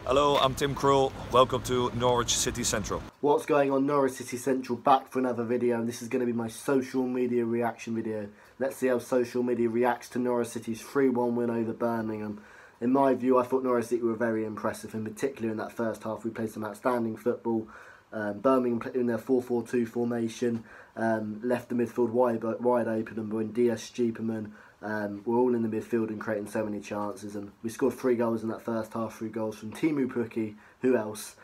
Hello, I'm Tim Krul. Welcome to Norwich City Central. What's going on? Norwich City Central back for another video, and this is going to be my social media reaction video. Let's see how social media reacts to Norwich City's 3-1 win over Birmingham. In my view, I thought Norwich City were very impressive, in particular in that first half. We played some outstanding football. Birmingham played in their 4-4-2 formation, left the midfield wide open, and Buendia, Stiepermann were all in the midfield and creating so many chances. And we scored 3 goals in that first half, 3 goals from Teemu Pukki, who else?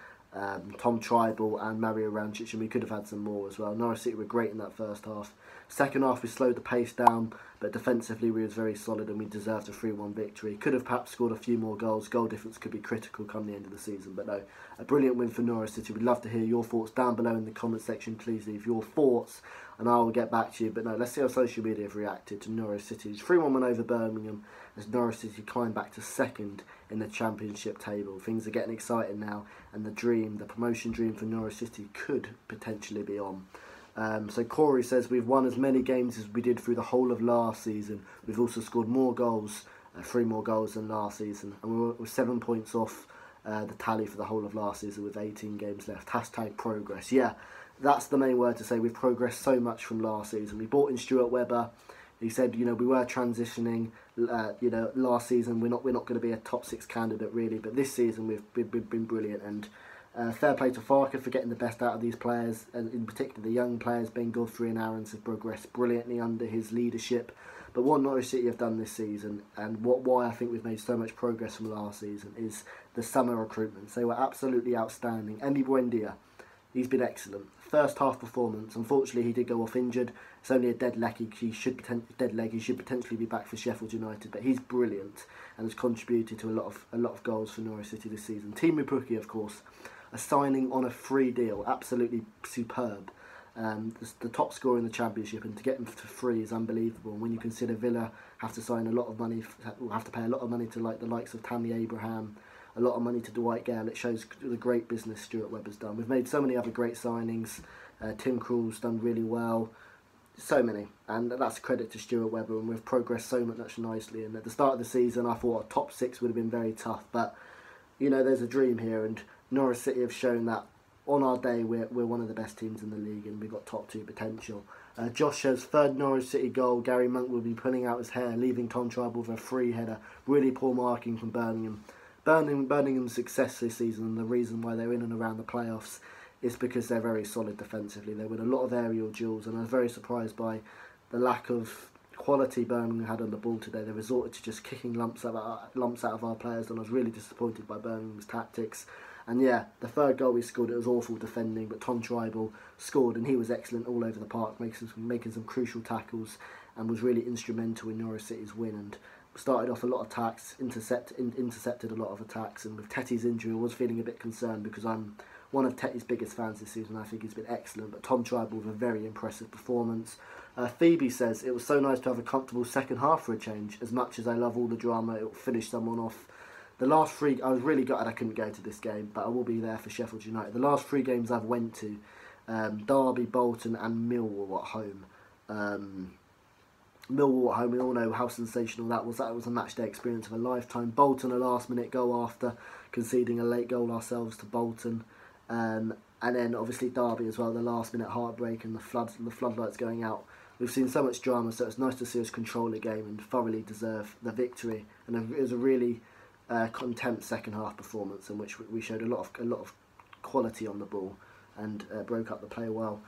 Tom Tribal and Mario Rancic, and we could have had some more as well. Norwich City were great in that first half. Second half we slowed the pace down, but defensively we was very solid and we deserved a 3-1 victory. Could have perhaps scored a few more goals. Goal difference could be critical come the end of the season, but no, a brilliant win for Norwich City. We'd love to hear your thoughts down below in the comment section. Please leave your thoughts and I will get back to you. But no, let's see how social media have reacted to Norwich City's 3-1 win over Birmingham as Norwich City climb back to second in the Championship table. Things are getting exciting now, and the promotion dream for Norwich City could potentially be on. So Corey says, we've won as many games as we did through the whole of last season. We've also scored more goals, 3 more goals than last season, and we're 7 points off the tally for the whole of last season with 18 games left. Hashtag progress. Yeah, that's the main word to say. We've progressed so much from last season. We brought in Stuart Webber. He said, we were transitioning. Last season we're not going to be a top 6 candidate really, but this season we've been brilliant. And fair play to Farker for getting the best out of these players, and in particular the young players. Ben Godfrey and Aarons have progressed brilliantly under his leadership. But what Norwich City have done this season, and why I think we've made so much progress from last season, is the summer recruitments. They were absolutely outstanding. Emi Buendia, he's been excellent. First half performance, unfortunately he did go off injured. It's only a dead leg. He should potentially be back for Sheffield United, but he's brilliant and has contributed to a lot of goals for Norwich City this season. Teemu Pukki, of course, a signing on a free deal, absolutely superb. The top scorer in the Championship, and to get him for free is unbelievable. And when you consider Villa have to sign a lot of money, have to pay a lot of money to the likes of Tammy Abraham, a lot of money to Dwight Gale, it shows the great business Stuart Webber's done. We've made so many other great signings. Tim Krul's done really well. So many, and that's a credit to Stuart Webber, and we've progressed so much nicely. And at the start of the season I thought a top 6 would have been very tough, but there's a dream here, and Norwich City have shown that on our day we're one of the best teams in the league, and we've got top 2 potential. Josh says, 3rd Norwich City goal, Gary Monk will be pulling out his hair, leaving Tom Tribal with a free header. Really poor marking from Birmingham. Birmingham's success this season, and the reason why they're in and around the playoffs, is because they're very solid defensively. They win a lot of aerial duels, and I was very surprised by the lack of quality Birmingham had on the ball today. They resorted to just kicking lumps out of our players, and I was really disappointed by Birmingham's tactics. And yeah, the 3rd goal we scored, it was awful defending, but Tom Tribal scored, and he was excellent all over the park, making some crucial tackles, and was really instrumental in Norwich City's win. And started off a lot of attacks, intercepted a lot of attacks, and with Tetty's injury I was feeling a bit concerned, because I'm one of Tetty's biggest fans this season. I think he's been excellent, but Tom Tribal with a very impressive performance. Phoebe says, it was so nice to have a comfortable second half for a change. As much as I love all the drama, it will finish someone off. The last 3, I was really gutted I couldn't go to this game, but I will be there for Sheffield United. The last 3 games I've went to, Derby, Bolton and Millwall at home. Millwall at home, we all know how sensational that was. That was a match day experience of a lifetime. Bolton, a last minute goal after conceding a late goal ourselves to Bolton. And then obviously Derby as well, the last minute heartbreak and the floodlights going out. We've seen so much drama, so it's nice to see us control the game and thoroughly deserve the victory. And it was a really contempt second half performance, in which we showed a lot of quality on the ball and broke up the play well.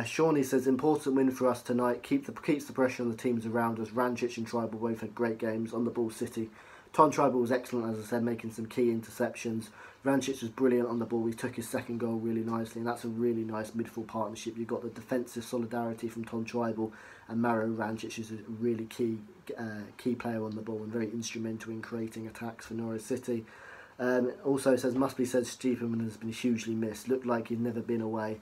Shawnee says, important win for us tonight, keeps the pressure on the teams around us. Rancic and Tribal both had great games on the ball. City, Tom Tribal was excellent, as I said, making some key interceptions. Rancic was brilliant on the ball. He took his 2nd goal really nicely, and that's a really nice midfield partnership. You've got the defensive solidarity from Tom Tribal, and Mario Rancic is a really key player on the ball and very instrumental in creating attacks for Norwich City. Also says, must be said, Stiepermann has been hugely missed. Looked like he'd never been away.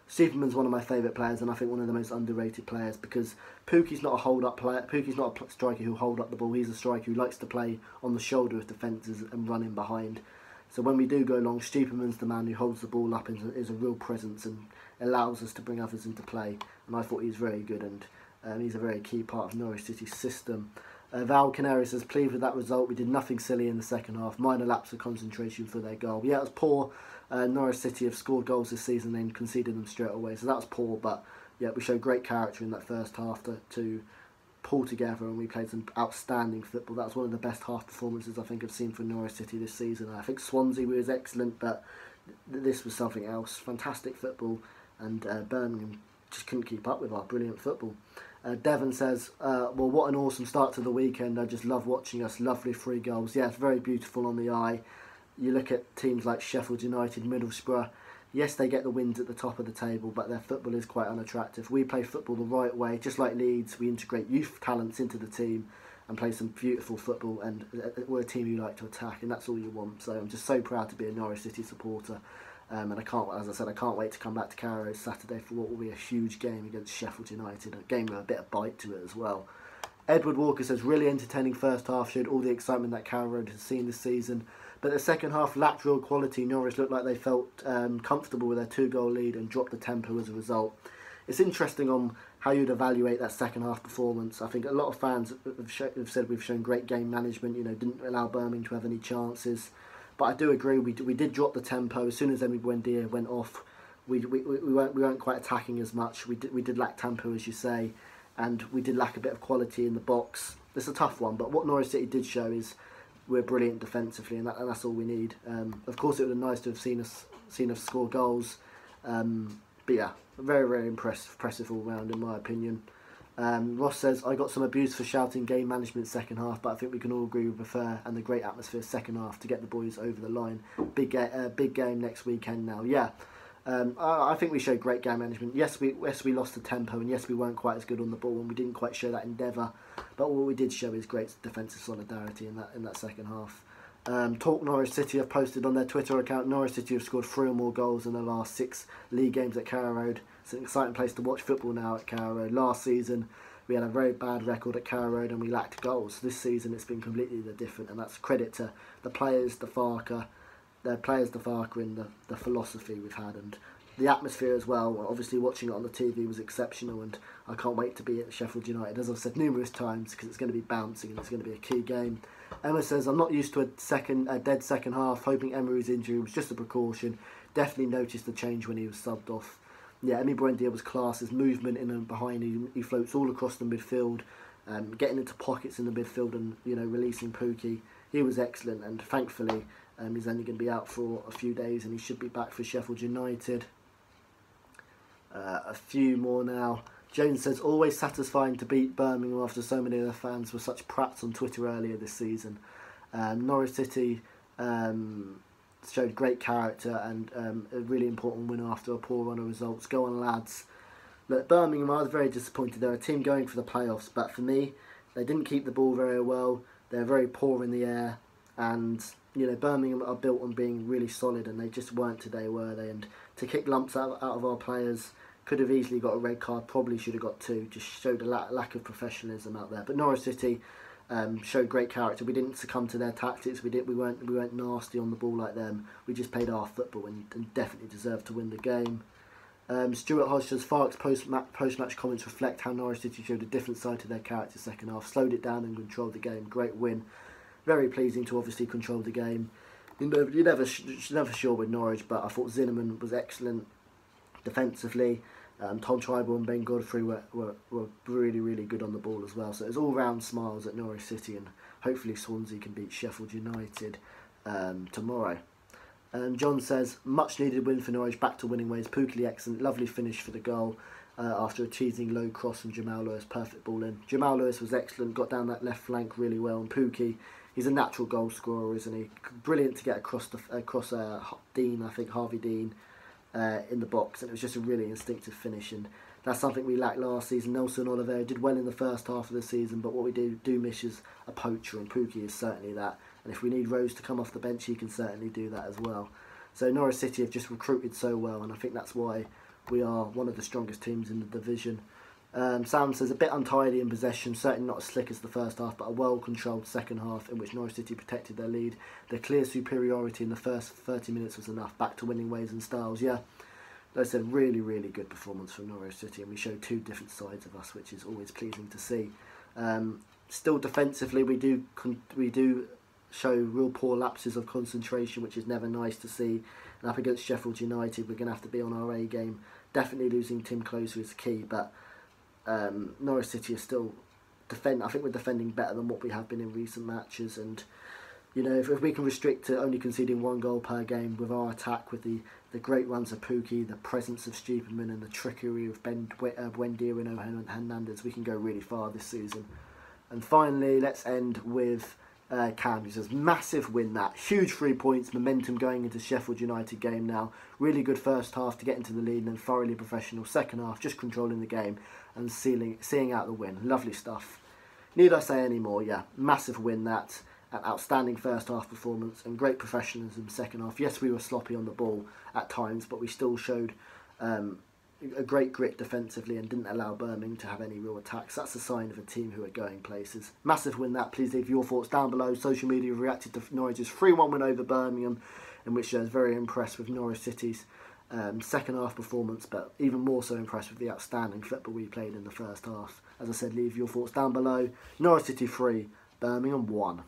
Stiepermann's one of my favourite players, and I think one of the most underrated players, because Pukki's not a hold-up player. Pukki's not a striker who'll hold up the ball. He's a striker who likes to play on the shoulder of defences and run in behind. So when we do go long, Stiepermann's the man who holds the ball up and is a real presence and allows us to bring others into play. And I thought he's very good, and he's a very key part of Norwich City's system. Val Canary says, pleased with that result. We did nothing silly in the second half. Minor lapse of concentration for their goal. Yeah, it was poor. Norwich City have scored goals this season and conceded them straight away. So that was poor, but yeah, we showed great character in that first half to pull together, and we played some outstanding football. That was one of the best half performances I think I've seen from Norwich City this season. I think Swansea was excellent, but this was something else. Fantastic football, and Birmingham just couldn't keep up with our brilliant football. Devon says, well, what an awesome start to the weekend. I just love watching us. Lovely 3 goals. Yeah, it's very beautiful on the eye. You look at teams like Sheffield United, Middlesbrough. Yes, they get the wins at the top of the table, but their football is quite unattractive. We play football the right way, just like Leeds. We integrate youth talents into the team and play some beautiful football, and we're a team you like to attack, and that's all you want. So I'm just so proud to be a Norwich City supporter. And I can't, as I said, I can't wait to come back to Carrow Saturday for what will be a huge game against Sheffield United, a game with a bit of bite to it as well. Edward Walker says, really entertaining first half, showed all the excitement that Carrow Road has seen this season, but the second half lacked real quality. Norwich looked like they felt comfortable with their 2-goal lead and dropped the tempo as a result. It's interesting on how you'd evaluate that second half performance. I think a lot of fans have said we've shown great game management, didn't allow Birmingham to have any chances. But I do agree, we did drop the tempo. As soon as Emi Buendia went off, we weren't quite attacking as much. We did lack tempo, as you say, and we did lack a bit of quality in the box. It's a tough one, but what Norwich City did show is we're brilliant defensively, and that's all we need. Of course, it would have been nice to have seen us score goals, but yeah, very, very impressive all round in my opinion. Ross says, I got some abuse for shouting game management second half, but I think we can all agree we prefer and the great atmosphere second half to get the boys over the line. Big game next weekend now. Yeah, I think we showed great game management. Yes, we lost the tempo, and yes, we weren't quite as good on the ball, and we didn't quite show that endeavour. But what we did show is great defensive solidarity in that second half. Talk Norwich City have posted on their Twitter account, Norwich City have scored 3 or more goals in the last 6 league games at Carrow Road. It's an exciting place to watch football now at Carrow Road. Last season we had a very bad record at Carrow Road and we lacked goals. This season it's been completely different, and that's credit to the players, the Farker and the philosophy we've had, and the atmosphere as well. Obviously watching it on the TV was exceptional, and I can't wait to be at Sheffield United, as I've said numerous times, because it's going to be bouncing and it's going to be a key game. Emma says, I'm not used to a dead second half, hoping Emery's injury was just a precaution. Definitely noticed the change when he was subbed off. Yeah, Emi Buendia was class. His movement in and behind, he floats all across the midfield, getting into pockets in the midfield and releasing Pookie. He was excellent, and thankfully he's only going to be out for a few days, and he should be back for Sheffield United. A few more now. Jones says, always satisfying to beat Birmingham after so many of their fans were such prats on Twitter earlier this season. Norwich City showed great character and a really important win after a poor run of results. Go on, lads. Look, Birmingham, I was very disappointed. They're a team going for the playoffs, but for me, they didn't keep the ball very well. They're very poor in the air, and Birmingham are built on being really solid, and they just weren't today, were they? And to kick lumps out of our players, could have easily got a red card, probably should have got 2, just showed a lack of professionalism out there. But Norwich City showed great character. We didn't succumb to their tactics. We weren't nasty on the ball like them. We just played our football and definitely deserved to win the game. Stuart Hodge says, Farke's post-match comments reflect how Norwich City showed a different side to their character second half, slowed it down and controlled the game. Great win. Very pleasing to obviously control the game. You're never sure with Norwich, but I thought Zinnerman was excellent defensively. Tom Tribal and Ben Godfrey were really, really good on the ball as well. So it was all round smiles at Norwich City, and hopefully Swansea can beat Sheffield United tomorrow. John says, much needed win for Norwich, back to winning ways. Pookie excellent, lovely finish for the goal after a teasing low cross from Jamal Lewis, perfect ball in. Jamal Lewis was excellent, got down that left flank really well, and Pookie, he's a natural goal scorer, isn't he? Brilliant to get across Dean, I think Harvey Dean, in the box, and it was just a really instinctive finish, and that's something we lacked last season. Nelson Oliveira did well in the first half of the season, but what we do miss is a poacher, and Pookie is certainly that, and if we need Rose to come off the bench, he can certainly do that as well. So Norwich City have just recruited so well, and I think that's why we are one of the strongest teams in the division. Sam says, a bit untidy in possession, certainly not as slick as the first half, but a well-controlled second half in which Norwich City protected their lead. Their clear superiority in the first 30 minutes was enough, back to winning ways and styles. Yeah, like I said, really, really good performance from Norwich City, and we showed 2 different sides of us, which is always pleasing to see. Still defensively, we do show real poor lapses of concentration, which is never nice to see. And up against Sheffield United, we're going to have to be on our A game. Definitely losing Tim Closer is key, but Norwich City are still I think we're defending better than what we have been in recent matches, and you know, if we can restrict to only conceding 1 goal per game with our attack, with the great runs of Pukki, the presence of Stupidman, and the trickery of Buendia and Hernandez, we can go really far this season. And finally, let's end with Cam, who says, massive win that. Huge 3 points, momentum going into Sheffield United game now. Really good first half to get into the lead, and then thoroughly professional second half, just controlling the game and seeing out the win. Lovely stuff. Need I say any more? Yeah, massive win that. An outstanding first half performance and great professionalism second half. Yes, we were sloppy on the ball at times, but we still showed a great grit defensively and didn't allow Birmingham to have any real attacks. That's a sign of a team who are going places. Massive win that. Please leave your thoughts down below. Social media reacted to Norwich's 3-1 win over Birmingham, in which I was very impressed with Norwich City's second half performance, but even more so impressed with the outstanding football we played in the first half. As I said, leave your thoughts down below. Norwich City 3, Birmingham 1.